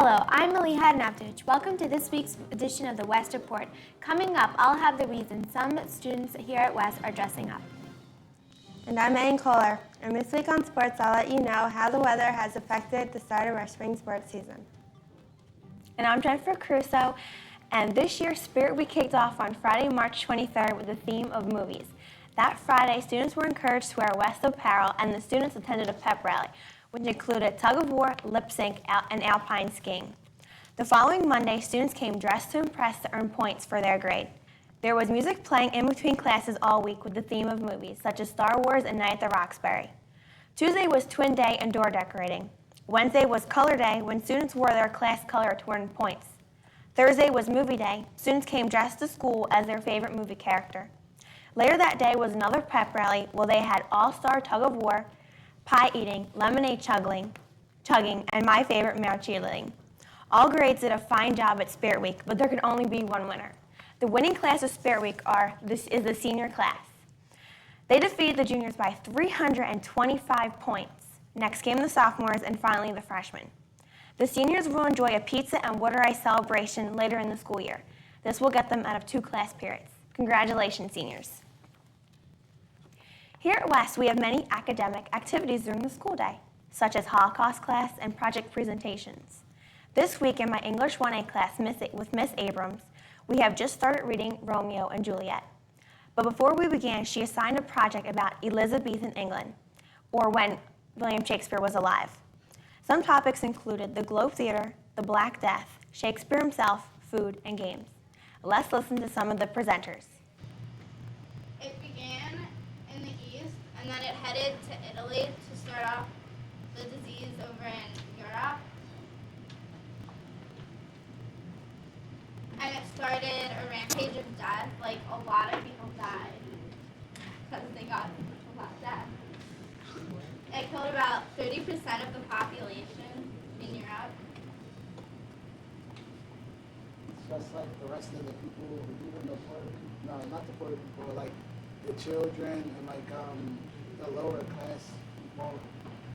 Hello, I'm Maliha Navdij. Welcome to this week's edition of the West Report. Coming up, I'll have the reason some students here at West are dressing up. And I'm Ann Kohler. And this week on sports, I'll let you know how the weather has affected the start of our spring sports season. And I'm Jennifer Crusoe, and this year's Spirit Week kicked off on Friday, March 23rd with the theme of movies. That Friday, students were encouraged to wear West apparel, and the students attended a pep rally, which included tug of war, lip sync, and alpine skiing. The following Monday, students came dressed to impress to earn points for their grade. There was music playing in between classes all week with the theme of movies, such as Star Wars and Night at the Roxbury. Tuesday was Twin Day and door decorating. Wednesday was Color Day, when students wore their class color to earn points. Thursday was Movie Day. Students came dressed to school as their favorite movie character. Later that day was another pep rally where they had all-star tug of war, pie eating, lemonade chugging, and my favorite, male cheerleading. All grades did a fine job at Spirit Week, but there could only be one winner. The winning class of Spirit Week is the senior class. They defeated the juniors by 325 points. Next came the sophomores and finally the freshmen. The seniors will enjoy a pizza and water ice celebration later in the school year. This will get them out of 2 class periods. Congratulations, seniors. Here at West, we have many academic activities during the school day, such as Holocaust class and project presentations. This week in my English 1A class with Miss Abrams, we have just started reading Romeo and Juliet. But before we began, she assigned a project about Elizabethan England, or when William Shakespeare was alive. Some topics included the Globe Theater, the Black Death, Shakespeare himself, food, and games. Let's listen to some of the presenters. It began in the East, and then it headed to Italy to start off the disease over in Europe. And it started a rampage of death, like a lot of people died because they got a lot of death. It killed about 30% of the population in Europe. It's just like the rest of the people, even the poor, no, not the poor people, like the children and like the lower class people,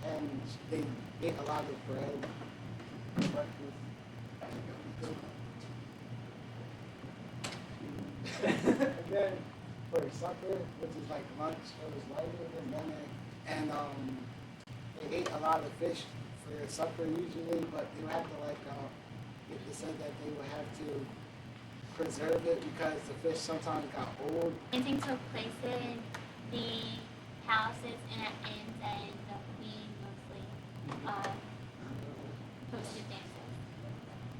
and they ate a lot of bread for breakfast. And then for supper, which is like lunch, it was lighter than dinner, and they ate a lot of fish for supper usually, but they would have to like, they said that they would have to preserve it because the fish sometimes got old. Dancing took place in the palaces and at inns, and the queen mostly hosted dances.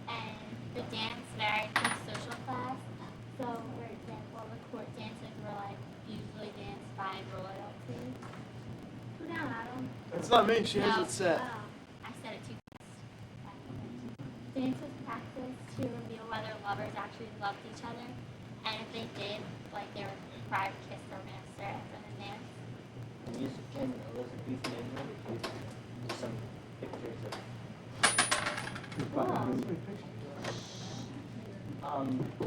And the dance varied from social class. So, for example, the court dances were like usually danced by royalty. Put down, Adam. It's not me, she has it set. I said it too fast. Dance was practiced to reveal whether lovers actually loved each other, and if they did, like they were required to kiss their master after the dance. The music in Elizabethan England, with some pictures of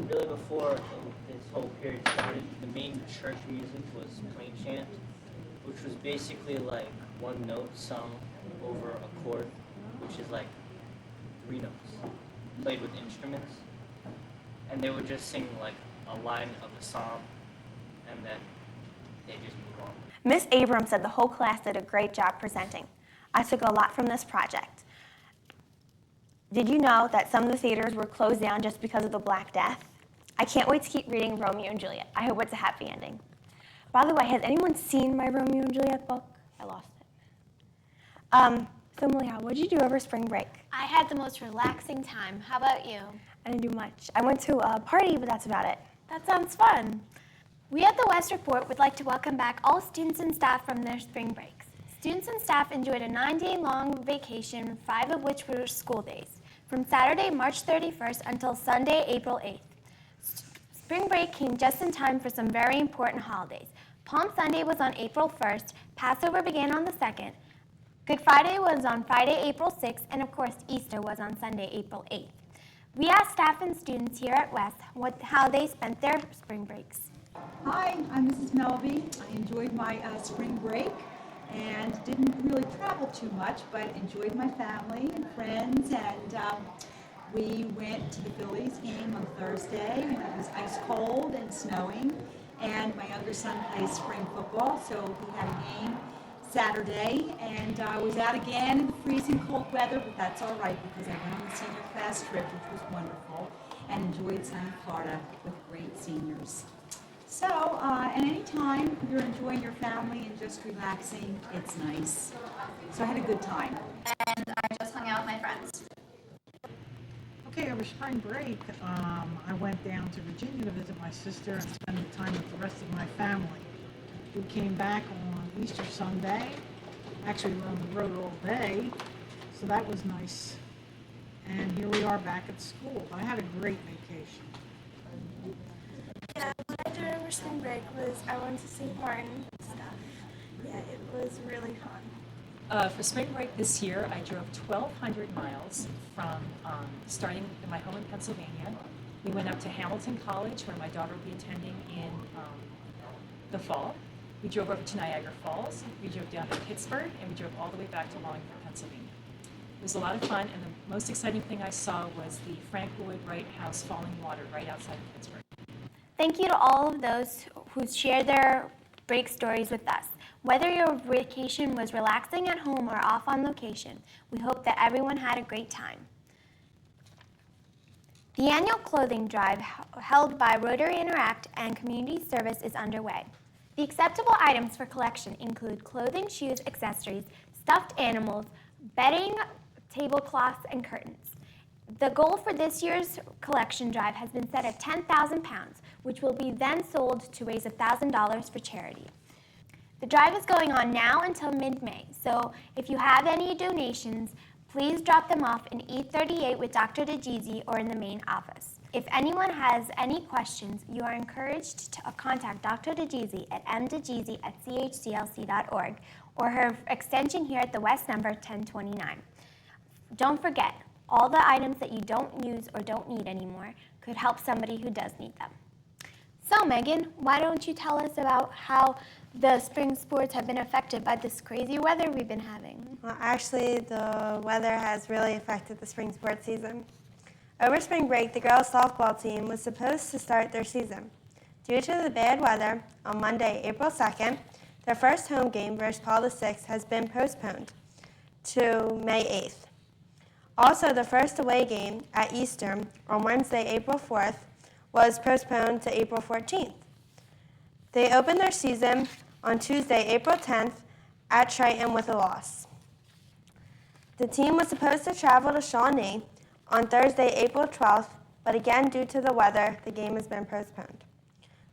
really before this whole period started, the main church music was plain chant, which was basically like one note sung over a chord, which is like 3 notes, played with instruments, and they would just sing like a line of the psalm, and then they just move on. Miss Abrams said the whole class did a great job presenting. I took a lot from this project. Did you know that some of the theaters were closed down just because of the Black Death? I can't wait to keep reading Romeo and Juliet. I hope it's a happy ending. By the way, has anyone seen my Romeo and Juliet book? I lost it. So Malia, what did you do over spring break? I had the most relaxing time. How about you? I didn't do much. I went to a party, but that's about it. That sounds fun. We at the West Report would like to welcome back all students and staff from their spring breaks. Students and staff enjoyed a 9-day-long vacation, 5 of which were school days, from Saturday, March 31st until Sunday, April 8th. Spring break came just in time for some very important holidays. Palm Sunday was on April 1st, Passover began on the 2nd, Good Friday was on Friday, April 6th, and of course, Easter was on Sunday, April 8th. We asked staff and students here at West how they spent their spring breaks. Hi, I'm Mrs. Melby. I enjoyed my spring break. and didn't really travel too much, but enjoyed my family and friends. And we went to the Phillies game on Thursday when it was ice cold and snowing. And my younger son plays spring football, so he had a game Saturday. And I was out again in the freezing cold weather, but that's all right because I went on the senior class trip, which was wonderful, and enjoyed sunny Florida with great seniors. So, and anytime you're enjoying your family and just relaxing, it's nice. So I had a good time. And I just hung out with my friends. Okay, over spring break, I went down to Virginia to visit my sister and spend the time with the rest of my family. We came back on Easter Sunday. Actually, we were on the road all day, so that was nice. And here we are back at school. I had a great vacation. Yeah, what I did over spring break was I went to St. Martin and stuff. Yeah, it was really fun. For spring break this year, I drove 1,200 miles from starting in my home in Pennsylvania. We went up to Hamilton College, where my daughter will be attending in the fall. We drove over to Niagara Falls. We drove down to Pittsburgh, and we drove all the way back to Wallingford, Pennsylvania. It was a lot of fun, and the most exciting thing I saw was the Frank Lloyd Wright House falling water right outside of Pittsburgh. Thank you to all of those who shared their break stories with us. Whether your vacation was relaxing at home or off on location, we hope that everyone had a great time. The annual clothing drive held by Rotary Interact and Community Service is underway. The acceptable items for collection include clothing, shoes, accessories, stuffed animals, bedding, tablecloths, and curtains. The goal for this year's collection drive has been set at 10,000 pounds, which will be then sold to raise $1,000 for charity. The drive is going on now until mid-May, so if you have any donations, please drop them off in E38 with Dr. DeGeezy or in the main office. If anyone has any questions, you are encouraged to contact Dr. DeGeezy at mdegeezy@chclc.org or her extension here at the West number 1029. Don't forget, all the items that you don't use or don't need anymore could help somebody who does need them. So Megan, why don't you tell us about how the spring sports have been affected by this crazy weather we've been having? Well, actually, the weather has really affected the spring sports season. Over spring break, the girls' softball team was supposed to start their season. Due to the bad weather, on Monday, April 2nd, their first home game versus Paul VI has been postponed to May 8th. Also, the first away game at Eastern on Wednesday, April 4th, was postponed to April 14th. They opened their season on Tuesday, April 10th, at Triton with a loss. The team was supposed to travel to Shawnee on Thursday, April 12th, but again, due to the weather, the game has been postponed.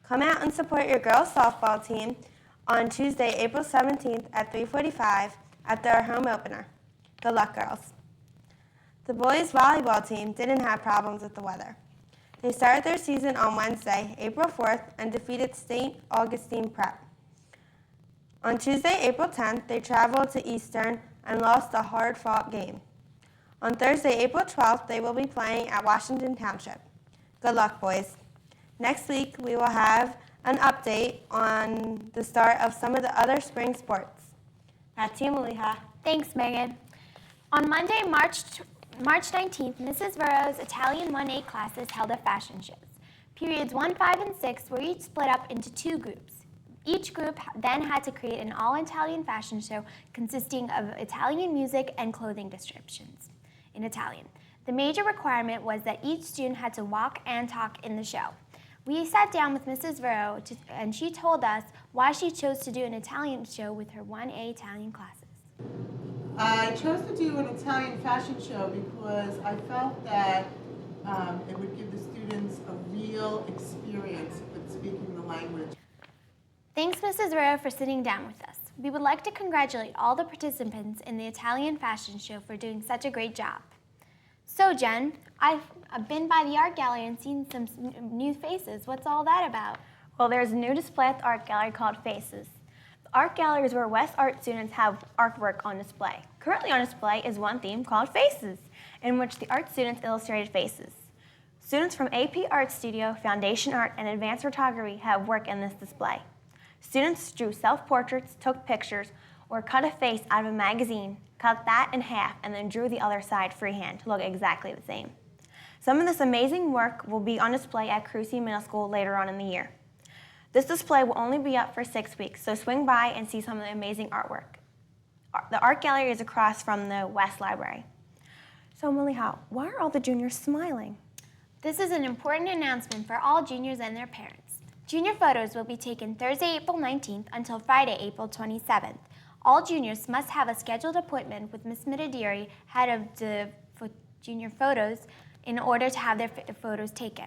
Come out and support your girls' softball team on Tuesday, April 17th at 3:45 at their home opener. Good luck, girls. The boys' volleyball team didn't have problems with the weather. They started their season on Wednesday, April 4th, and defeated St. Augustine Prep. On Tuesday, April 10th, they traveled to Eastern and lost a hard-fought game. On Thursday, April 12th, they will be playing at Washington Township. Good luck, boys. Next week, we will have an update on the start of some of the other spring sports. Back to you, Maliha. Thanks, Megan. On Monday, March 19th, Mrs. Burrow's Italian 1A classes held a fashion shows. Periods 1, 5, and 6 were each split up into 2 groups. Each group then had to create an all-Italian fashion show consisting of Italian music and clothing descriptions in Italian. The major requirement was that each student had to walk and talk in the show. We sat down with Mrs. Burrow and she told us why she chose to do an Italian show with her 1A Italian classes. I chose to do an Italian fashion show because I felt that it would give the students a real experience with speaking the language. Thanks, Mrs. Burrow, for sitting down with us. We would like to congratulate all the participants in the Italian fashion show for doing such a great job. So, Jen, I've been by the art gallery and seen some new faces. What's all that about? Well, there's a new display at the art gallery called Faces. The art gallery is where West Art students have artwork on display. Currently on display is one theme called Faces, in which the art students illustrated faces. Students from AP Art Studio, Foundation Art, and Advanced Photography have work in this display. Students drew self-portraits, took pictures, or cut a face out of a magazine, cut that in half, and then drew the other side freehand to look exactly the same. Some of this amazing work will be on display at Crucy Middle School later on in the year. This display will only be up for 6 weeks, so swing by and see some of the amazing artwork. The art gallery is across from the West Library. So Maliha, why are all the juniors smiling? This is an important announcement for all juniors and their parents. Junior photos will be taken Thursday, April 19th until Friday, April 27th. All juniors must have a scheduled appointment with Ms. Mitadiri, head of the junior photos, in order to have their photos taken.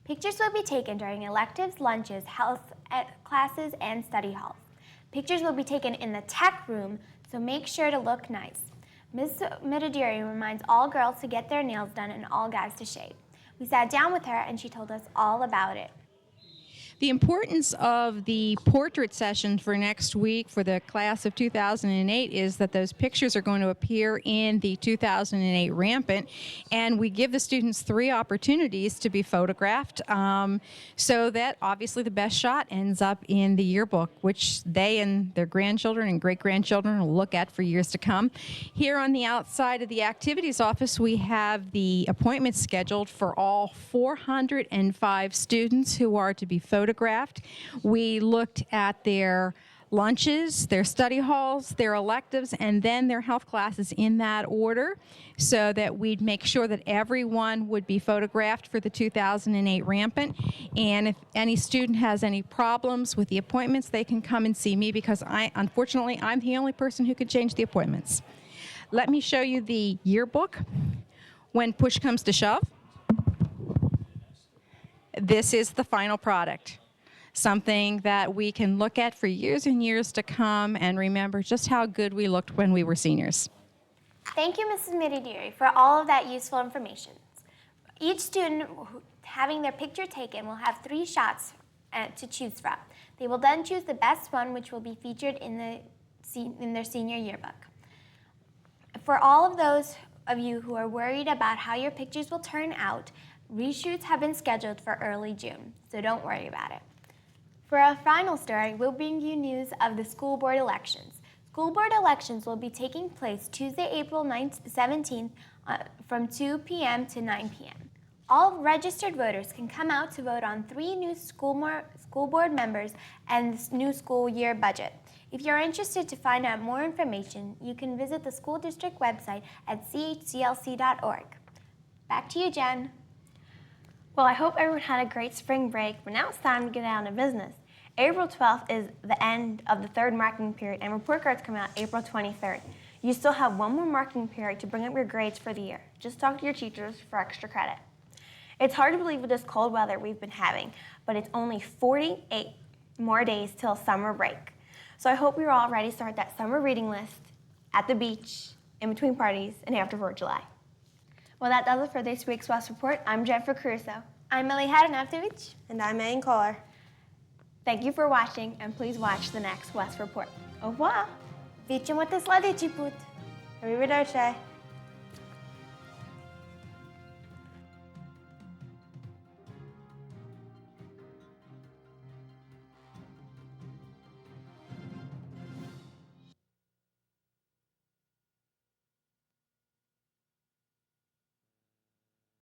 Pictures will be taken during electives, lunches, health classes, and study halls. Pictures will be taken in the tech room, so make sure to look nice. Ms. Mitadiri reminds all girls to get their nails done and all guys to shave. We sat down with her and she told us all about it. The importance of the portrait session for next week for the class of 2008 is that those pictures are going to appear in the 2008 Rampant, and we give the students 3 opportunities to be photographed, so that obviously the best shot ends up in the yearbook, which they and their grandchildren and great-grandchildren will look at for years to come. Here on the outside of the activities office, we have the appointments scheduled for all 405 students who are to be photographed. We looked at their lunches, their study halls, their electives, and then their health classes in that order, so that we'd make sure that everyone would be photographed for the 2008 Rampant. And if any student has any problems with the appointments, they can come and see me, because unfortunately, I'm the only person who could change the appointments. Let me show you the yearbook when push comes to shove. This is the final product, something that we can look at for years and years to come and remember just how good we looked when we were seniors. Thank you, Mrs. Mitadiri, for all of that useful information. Each student having their picture taken will have 3 shots to choose from. They will then choose the best one, which will be featured in their senior yearbook. For all of those of you who are worried about how your pictures will turn out, reshoots have been scheduled for early June, so don't worry about it. For our final story, we'll bring you news of the school board elections. School board elections will be taking place Tuesday, April 17th from 2 p.m. to 9 p.m. All registered voters can come out to vote on 3 new school board members and the new school year budget. If you're interested to find out more information, you can visit the school district website at chclc.org. Back to you, Jen. Well, I hope everyone had a great spring break, but now it's time to get down to business. April 12th is the end of the 3rd marking period, and report cards come out April 23rd. You still have 1 more marking period to bring up your grades for the year. Just talk to your teachers for extra credit. It's hard to believe with this cold weather we've been having, but it's only 48 more days till summer break. So I hope you're all ready to start that summer reading list at the beach, in between parties, and after 4th of July. Well, that does it for this week's West Report. I'm Jennifer Caruso. I'm Maliha Naftovich. And I'm Megan Kohler. Thank you for watching, and please watch the next West Report. Au revoir. Vidimo te sljedeći put. Arrivederci.